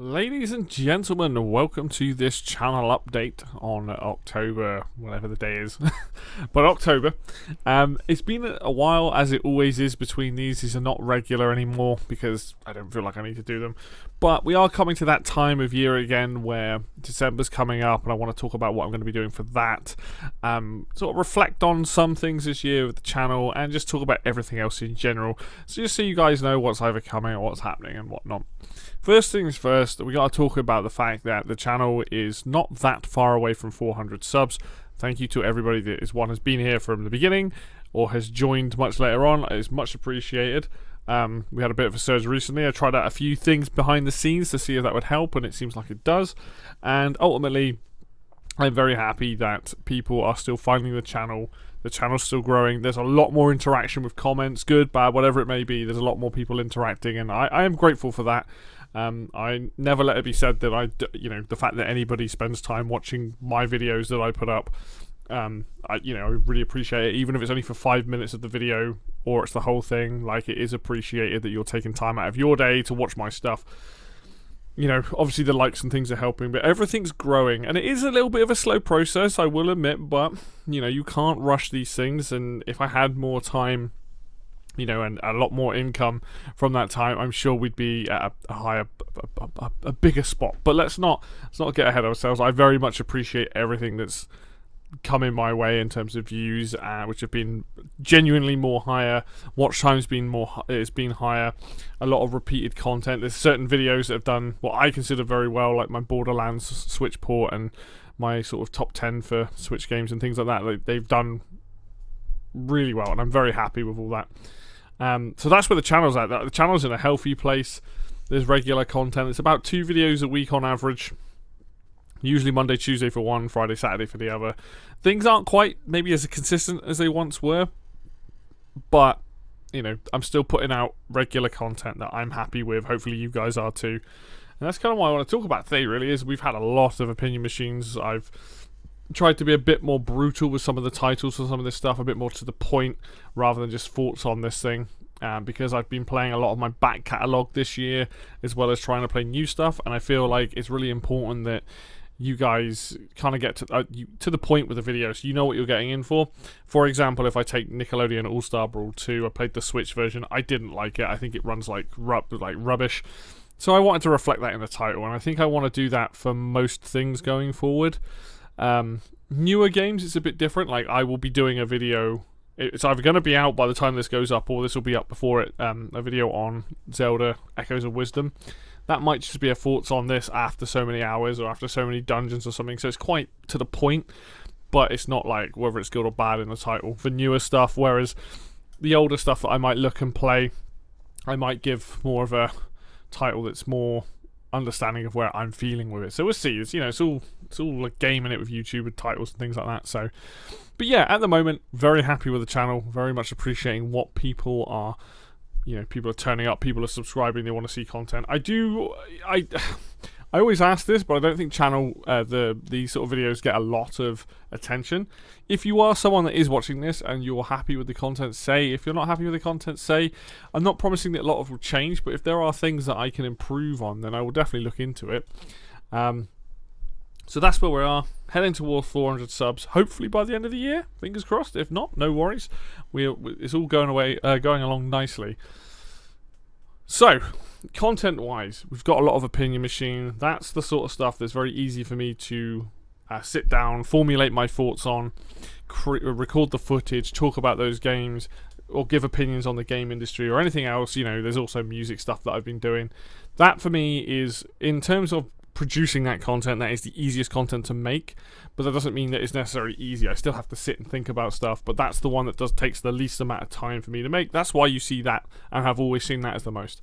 Ladies and gentlemen, welcome to this channel update on October, whatever the day is, but October. It's been a while, as it always is between these. These are not regular anymore because I don't feel like I need to do them. But we are coming to that time of year again where December's coming up and I want to talk about what I'm going to be doing for that. Sort of reflect on some things this year with the channel and just talk about everything else in general. So just so you guys know what's either coming or what's happening and whatnot. First things first, we got to talk about the fact that the channel is not that far away from 400 subs. Thank you to everybody that has been here from the beginning or has joined much later on. It's much appreciated. We had a bit of a surge recently. I tried out a few things behind the scenes to see if that would help, and it seems like it does. And ultimately, I'm very happy that people are still finding the channel. The channel's still growing. There's a lot more interaction with comments, good, bad, whatever it may be. There's a lot more people interacting, and I am grateful for that. I never let it be said that the fact that anybody spends time watching my videos that I put up, I really appreciate it, even if it's only for 5 minutes of the video or it's the whole thing. Like, it is appreciated that you're taking time out of your day to watch my stuff. Obviously the likes and things are helping, but everything's growing, and it is a little bit of a slow process, I will admit, but, you can't rush these things, and if I had more time, and a lot more income from that time, I'm sure we'd be at a higher, a bigger spot. But let's not get ahead of ourselves. I very much appreciate everything that's coming my way in terms of views, which have been genuinely more higher. Watch time's been higher. A lot of repeated content. There's certain videos that have done what I consider very well, like my Borderlands Switch port and my sort of top 10 for Switch games and things like that. They've done really well, and I'm very happy with all that. So that's where the channel's at. The channel's in a healthy place. There's regular content. It's about 2 videos a week on average. Usually Monday, Tuesday for one, Friday, Saturday for the other. Things aren't quite maybe as consistent as they once were, but I'm still putting out regular content that I'm happy with. Hopefully you guys are too. And that's kind of what I want to talk about today, really, is we've had a lot of opinion machines. I've tried to be a bit more brutal with some of the titles for some of this stuff, a bit more to the point rather than just thoughts on this thing, because I've been playing a lot of my back catalogue this year as well as trying to play new stuff, and I feel like it's really important that you guys kind of get to the point with the video so you know what you're getting in for. For example, if I take Nickelodeon All-Star Brawl 2, I played the Switch version. I didn't like it. I think it runs like rubbish. So I wanted to reflect that in the title, and I think I want to do that for most things going forward. Newer games, it's a bit different. Like, I will be doing a video. It's either going to be out by the time this goes up, or this will be up before it. A video on Zelda Echoes of Wisdom. That might just be a thoughts on this after so many hours or after so many dungeons or something. So it's quite to the point, but it's not like whether it's good or bad in the title for newer stuff. Whereas the older stuff that I might look and play, I might give more of a title that's more understanding of where I'm feeling with it. So we'll see. It's all like gaming it with YouTube with titles and things like that. So, but yeah, at the moment, very happy with the channel. Very much appreciating what people are. People are turning up. People are subscribing. They want to see content. I always ask this, but I don't think these sort of videos get a lot of attention. If you are someone that is watching this and you're happy with the content, say. If you're not happy with the content, say. I'm not promising that a lot of will change, but if there are things that I can improve on, then I will definitely look into it. So that's where we are, heading towards 400 subs, hopefully by the end of the year. Fingers crossed. If not, no worries. It's all going along nicely. So, content-wise, we've got a lot of opinion machine. That's the sort of stuff that's very easy for me to sit down, formulate my thoughts on, record the footage, talk about those games, or give opinions on the game industry or anything else. There's also music stuff that I've been doing. That for me is, in terms of producing that content, that is the easiest content to make, but that doesn't mean that it's necessarily easy. I still have to sit and think about stuff, but that's the one that takes the least amount of time for me to make. That's why you see that, and have always seen that as the most.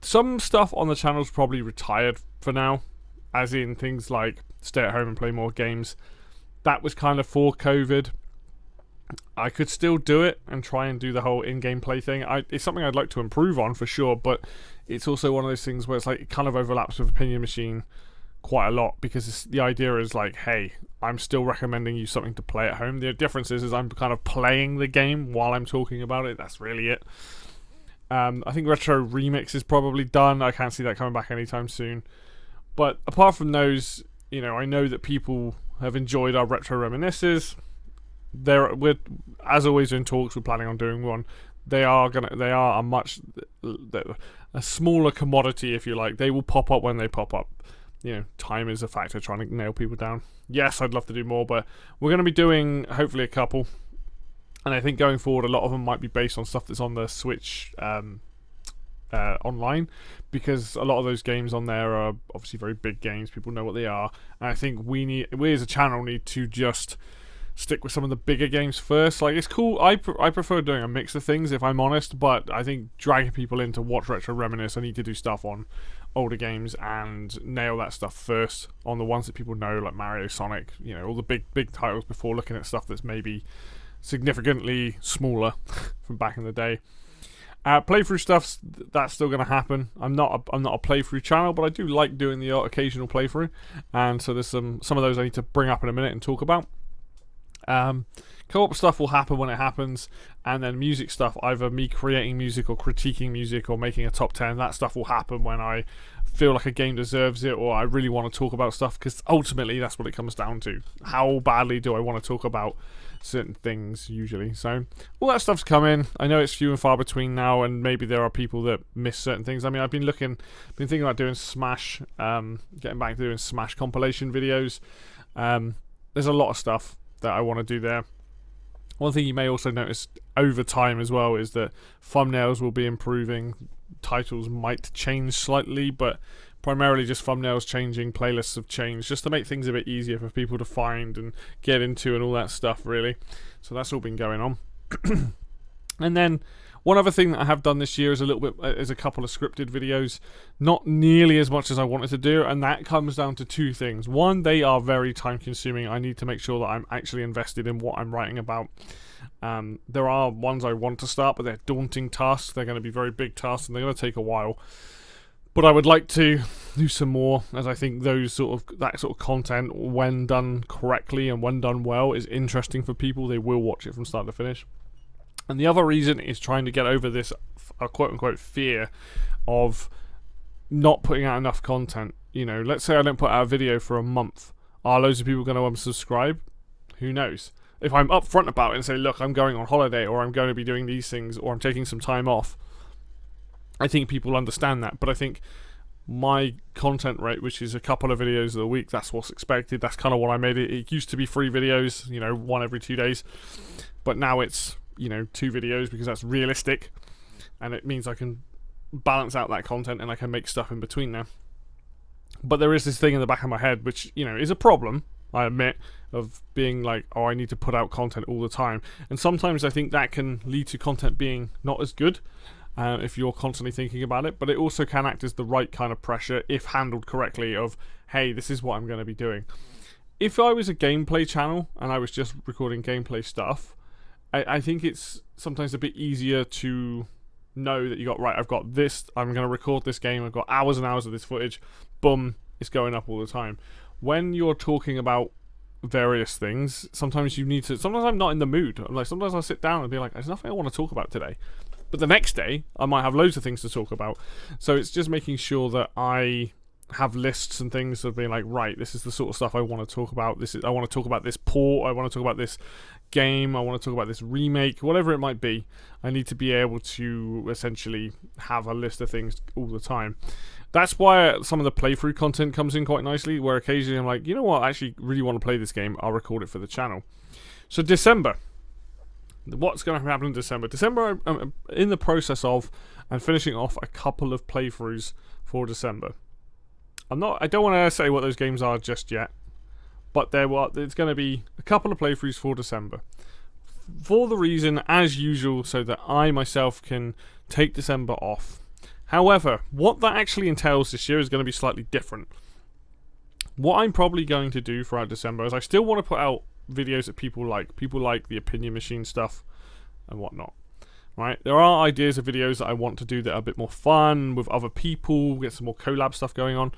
Some stuff on the channel's probably retired for now, as in things like stay at home and play more games. That was kind of for COVID. I could still do it and try and do the whole in-game play thing. It's something I'd like to improve on for sure, but it's also one of those things where it's like it kind of overlaps with Opinion Machine quite a lot, because the idea is like, hey, I'm still recommending you something to play at home. The difference is I'm kind of playing the game while I'm talking about it. That's really it. I think Retro Remix is probably done. I can't see that coming back anytime soon. But apart from those, I know that people have enjoyed our Retro Reminisces. We're, as always in talks, we're planning on doing one. They are a smaller commodity, if you like. They will pop up when they pop up. Time is a factor trying to nail people down. Yes, I'd love to do more, but we're going to be doing hopefully a couple. And I think going forward, a lot of them might be based on stuff that's on the Switch online, because a lot of those games on there are obviously very big games. People know what they are, and I think we as a channel need to just stick with some of the bigger games first. Like, it's cool. I prefer doing a mix of things, if I'm honest, but I think dragging people in to watch Retro Reminisce, I need to do stuff on older games and nail that stuff first on the ones that people know, like Mario, Sonic, all the big titles, before looking at stuff that's maybe significantly smaller from back in the day. Playthrough stuff's that's still going to happen. I'm not a playthrough channel, but I do like doing the occasional playthrough, and so there's some of those I need to bring up in a minute and talk about. Co-op stuff will happen when it happens, and then music stuff, either me creating music or critiquing music or making a top 10, that stuff will happen when I feel like a game deserves it, or I really want to talk about stuff, because ultimately that's what it comes down to. How badly do I want to talk about certain things usually? So all that stuff's coming. I know it's few and far between now, and maybe there are people that miss certain things. I mean, I've been thinking about doing Smash, getting back to doing Smash compilation videos. There's a lot of stuff that I want to do there. One thing you may also notice over time as well is that thumbnails will be improving. Titles might change slightly, but primarily just thumbnails changing, playlists have changed, just to make things a bit easier for people to find and get into and all that stuff, really. So that's all been going on. And then one other thing that I have done this year is a couple of scripted videos, not nearly as much as I wanted to do, and that comes down to two things. One, they are very time consuming. I need to make sure that I'm actually invested in what I'm writing about. There are ones I want to start, but they're daunting tasks. They're going to be very big tasks, and they're going to take a while. But I would like to do some more, as I think that sort of content, when done correctly and when done well, is interesting for people. They will watch it from start to finish. And the other reason is trying to get over this quote-unquote fear of not putting out enough content. Let's say I don't put out a video for a month. Are loads of people going to unsubscribe? Who knows? If I'm upfront about it and say, look, I'm going on holiday, or I'm going to be doing these things, or I'm taking some time off, I think people understand that. But I think my content rate, which is a couple of videos a week, that's what's expected. That's kind of what I made it. It used to be 3 videos, one every 2 days. But now it's 2 videos, because that's realistic, and it means I can balance out that content and I can make stuff in between now. But there is this thing in the back of my head, which is a problem, I admit, of being like, oh, I need to put out content all the time. And sometimes I think that can lead to content being not as good, if you're constantly thinking about it. But it also can act as the right kind of pressure, if handled correctly, of, hey, this is what I'm going to be doing. If I was a gameplay channel and I was just recording gameplay stuff, I think it's sometimes a bit easier to know that I've got this, I'm going to record this game, I've got hours and hours of this footage, boom, it's going up all the time. When you're talking about various things, sometimes I'm not in the mood. Sometimes I'll sit down and be like, there's nothing I want to talk about today. But the next day, I might have loads of things to talk about. So it's just making sure that I have lists and things of being like, right, this is the sort of stuff I want to talk about. I want to talk about this port, I want to talk about this game, I want to talk about this remake, whatever it might be. I need to be able to essentially have a list of things all the time. That's why some of the playthrough content comes in quite nicely, where occasionally I'm like, you know what, I actually really want to play this game, I'll record it for the channel. So December. What's going to happen in December? December, I'm in the process of and finishing off a couple of playthroughs for December. I don't want to say what those games are just yet, but it's going to be a couple of playthroughs for December. For the reason, as usual, so that I myself can take December off. However, what that actually entails this year is going to be slightly different. What I'm probably going to do throughout December is I still want to put out videos that people like. People like the Opinion Machine stuff and whatnot. Right? There are ideas of videos that I want to do that are a bit more fun with other people, get some more collab stuff going on.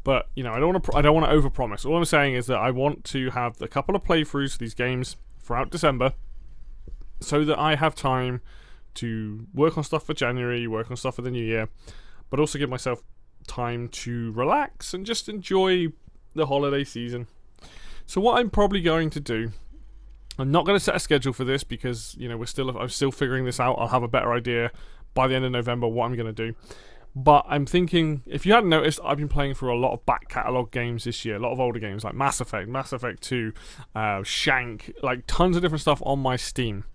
But I don't want to overpromise. All I'm saying is that I want to have a couple of playthroughs of these games throughout December, so that I have time to work on stuff for January, work on stuff for the new year, but also give myself time to relax and just enjoy the holiday season. So what I'm probably going to do, I'm not going to set a schedule for this because, you know, I'm still figuring this out. I'll have a better idea by the end of November what I'm going to do. But I'm thinking, if you hadn't noticed, I've been playing through a lot of back catalogue games this year. A lot of older games like Mass Effect 2, Shank, like tons of different stuff on my Steam.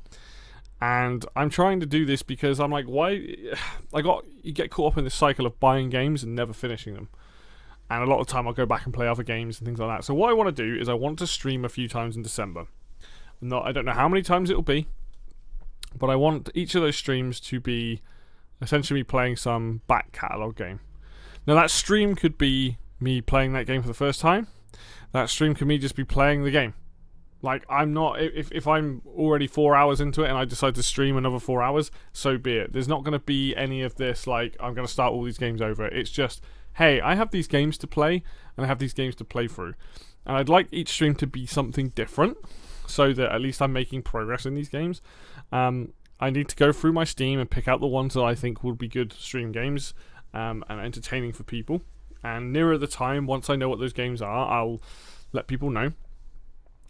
And I'm trying to do this because I'm like, why? You get caught up in this cycle of buying games and never finishing them. And a lot of the time I'll go back and play other games and things like that. So what I want to do is I want to stream a few times in December. I don't know how many times it'll be, but I want each of those streams to be essentially playing some back catalogue game. Now that stream could be me playing that game for the first time. That stream could me just be playing the game. Like, I'm not, if I'm already 4 hours into it and I decide to stream another 4 hours, so be it. There's not going to be any of this like, I'm going to start all these games over. It's just, hey, I have these games to play and I have these games to play through. And I'd like each stream to be something different so that at least I'm making progress in these games. I need to go through my Steam and pick out the ones that I think will be good stream games and entertaining for people. And nearer the time, once I know what those games are, I'll let people know.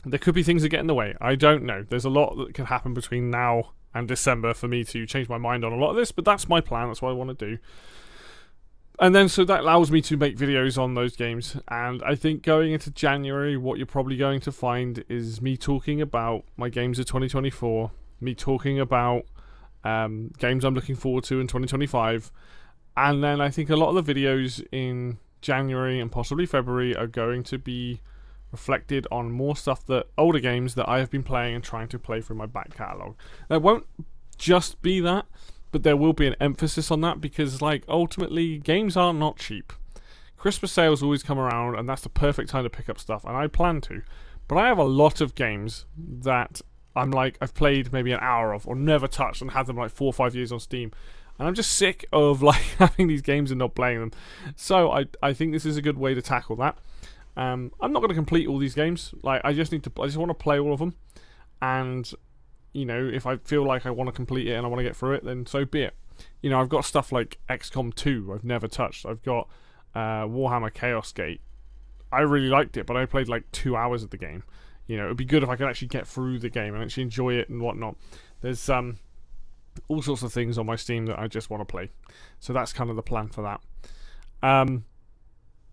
There could be things that get in the way. I don't know. There's a lot that can happen between now and December for me to change my mind on a lot of this, but that's my plan. That's what I want to do. And then so that allows me to make videos on those games. And I think going into January, what you're probably going to find is me talking about my games of 2024, me talking about games I'm looking forward to in 2025. And then I think a lot of the videos in January and possibly February are going to be reflected on more stuff, that older games that I have been playing and trying to play through my back catalogue. There won't just be that, but there will be an emphasis on that because, like, ultimately, games are not cheap. Christmas sales always come around, and that's the perfect time to pick up stuff, and I plan to. But I have a lot of games that I'm like, I've played maybe an hour of, or never touched, and had them like 4 or 5 years on Steam. And I'm just sick of like having these games and not playing them. So I think this is a good way to tackle that. I'm not going to complete all these games. Like, I just want to play all of them. And, you know, if I feel like I want to complete it and I want to get through it, then so be it. You know, I've got stuff like XCOM 2 I've never touched. I've got Warhammer Chaos Gate. I really liked it, but I played like 2 hours of the game. You know, it would be good if I could actually get through the game and actually enjoy it and whatnot. There's all sorts of things on my Steam that I just want to play. So that's kind of the plan for that.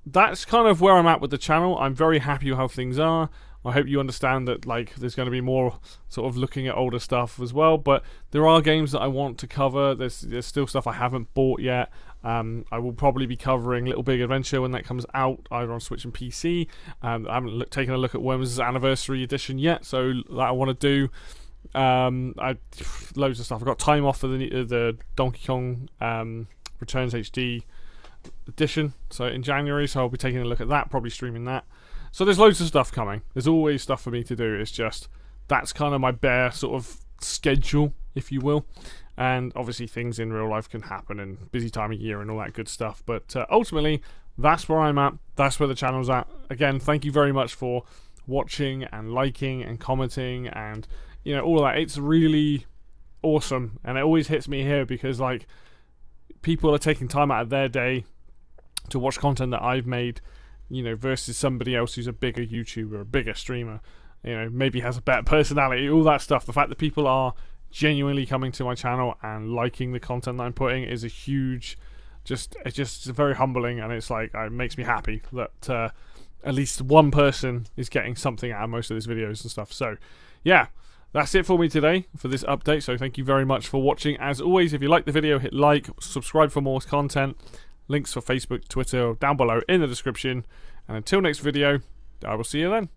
That's kind of where I'm at with the channel. I'm very happy with how things are. I hope you understand that, like, there's going to be more sort of looking at older stuff as well, but there are games that I want to cover. There's still stuff I haven't bought yet. I will probably be covering Little Big Adventure when that comes out, either on Switch and PC. I haven't taken a look at Worms' Anniversary Edition yet, so that I want to do. Loads of stuff. I've got time off for the Donkey Kong Returns HD edition, so in January, so I'll be taking a look at that, probably streaming that. So there's loads of stuff coming. There's always stuff for me to do. It's just that's kind of my bare sort of schedule, if you will. And obviously things in real life can happen, and busy time of year and all that good stuff. But ultimately, that's where I'm at. That's where the channel's at. Again, thank you very much for watching and liking and commenting and, you know, all of that. It's really awesome, and it always hits me here because, like, people are taking time out of their day to watch content that I've made, you know, versus somebody else who's a bigger YouTuber, a bigger streamer, you know, maybe has a better personality, all that stuff. The fact that people are genuinely coming to my channel and liking the content that I'm putting is a huge, it's just very humbling, and it's like, it makes me happy that at least one person is getting something out of most of these videos and stuff. So yeah, that's it for me today for this update. So thank you very much for watching. As always, if you like the video, hit like, subscribe for more content. Links for Facebook, Twitter down below in the description. And until next video, I will see you then.